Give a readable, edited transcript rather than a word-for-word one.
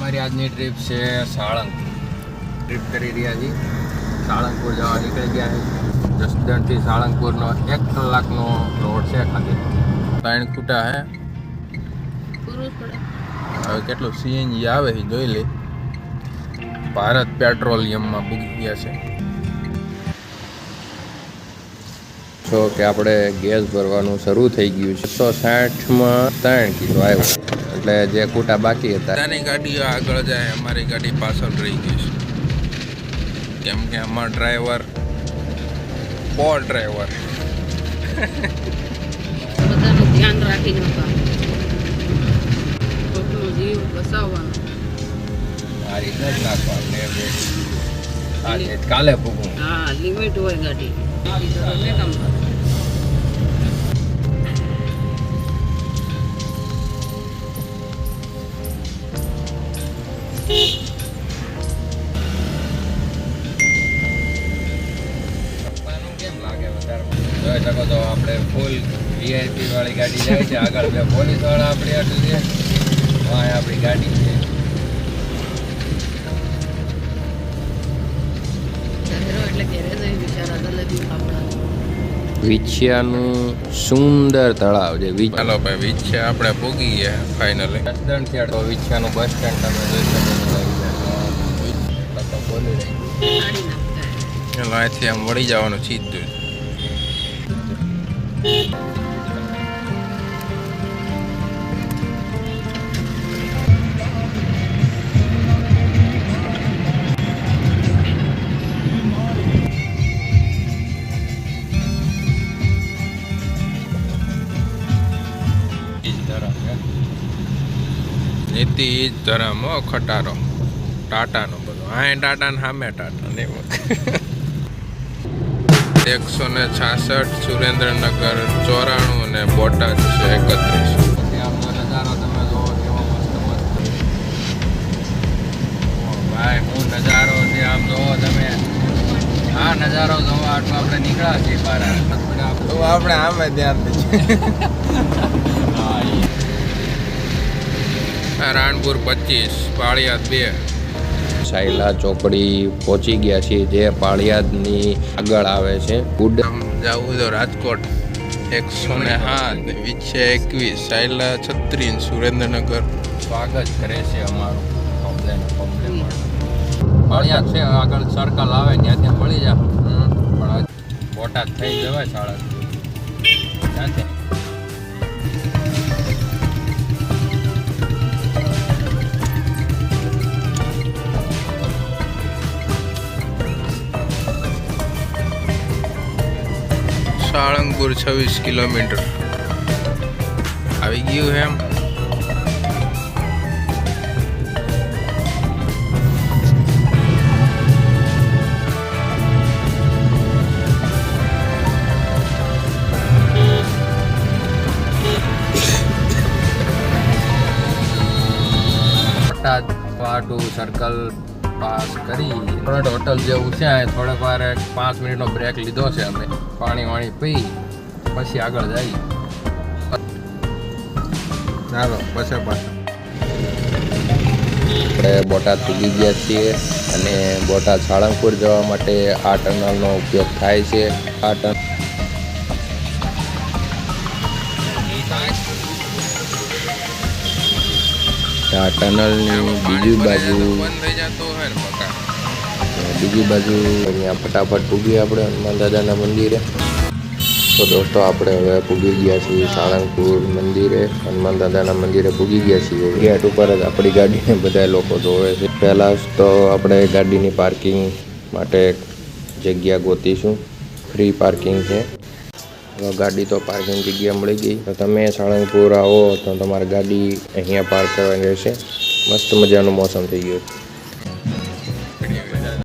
અમારી આજની ટ્રીપ છે સાળંગપુર. ટ્રીપ કરી રહ્યા છીએ. સાળંગપુર જવા નીકળી ગયા છે. જસદણથી સાળંગપુરનો 1 કલાકનો રોડ છે ખાલી. 3 ખૂટા હે. હવે કેટલું સીએનજી આવે છે જોઈ લે. ભારત પેટ્રોલિયમમાં પૂગી ગયા છે. જો કે આપણે ગેસ ભરવાનું શરૂ થઈ ગયું છે. 160માં 3 કિલો આવ્યો. એટલે જે ખૂટા બાકી હતા ત્યાંની ગાડીઓ આગળ જાય, અમારી ગાડી પાછળ રહી ગઈ છે. કેમ કે અમારો ડ્રાઈવર ડ્રાઈવર બધાનું ધ્યાન રાખીને કોઈનો જીવ બચાવવાનો. મારી ન નાખવા કાલે પૂગું. હા, લિમિટ હોય ગાડી. કામ જોઈ શકો તો આપણે ફૂલ વીઆઈપી વાળી ગાડી જાય છે. આગળ બે પોલીસ વાળા આપણી આટલી છે. આપણી ગાડી છે. વિછિયાનું સુંદર તળાવ છે. ચાલો ભાઈ, વિછિયા આપણે પૂગી ગયા ફાઇનલી. જસદણથી આટલો વિછિયાનું બસ સ્ટેન્ડ તમે જોઈ શકો તો બોલી રહી. ચાલો અહીંથી આમ વળી જવાનું સીધું. નીતિ ધરમ ખટારો ટાટાનો બધો. હા, ટાટા સામે ટાટા ને 166 સુરેન્દ્રનગર 94 અને બોટાદ છે 31. આમનો નજારો તમે જોવો કેવો મસ્ત ભાઈ. હું નજારો છે આમ જોવો તમે. આ નજારો જોવા આટલો આપણે નીકળ્યા છીએ બહાર. આપણે આમે ધ્યાન દઈએ. રાણપુર 25 પાળિયાદ 2 સાયલા ચોકડી પહોંચી ગયા છીએ, જે પાળિયાદની આગળ આવે છે. જવું તો રાજકોટ 107 વિછે 21 સાયલા 36 સુરેન્દ્રનગર. સ્વાગત કરે છે અમારું. પાળિયાદ છે આગળ સર્કલ આવે ત્યાંથી મળી જાય. પણ બોટાદ થઈ જવાય શાળા ત્યાંથી. સાળંગપુર 26 કિલોમીટર આવી ગયું એમ. પાટુ સર્કલ પાસ કરી હોટલ જેવું છે. થોડીક વાર 5 મિનિટનો બ્રેક લીધો છે અમે. પાણી પી પછી આગળ જઈએ. ચાલો પછી આપણે બોટાદ પૂગી ગયા છીએ અને બોટાદ સાળંગપુર જવા માટે આ ટનલનો ઉપયોગ થાય છે. આ ટનલની બીજી બાજુ અહીંયા ફટાફટ પૂગીએ આપણે હનુમાન દાદાના મંદિરે. તો દોસ્તો, આપણે હવે પૂગી ગયા છીએ સાળંગપુર મંદિરે. હનુમાન દાદાના મંદિરે પૂગી ગયા છીએ. ગેટ ઉપર જ આપણી ગાડીને બધા લોકો જોવે છે. પહેલાં તો આપણે ગાડીની પાર્કિંગ માટે જગ્યા ગોતીશું. ફ્રી પાર્કિંગ છે. ગાડી તો પાર્કિંગ જગ્યા મળી ગઈ. તો તમે સાળંગપુર આવો તો તમારી ગાડી અહીંયા પાર્ક કરવાની રહેશે. મસ્ત મજાનું મોસમ થઈ ગયું.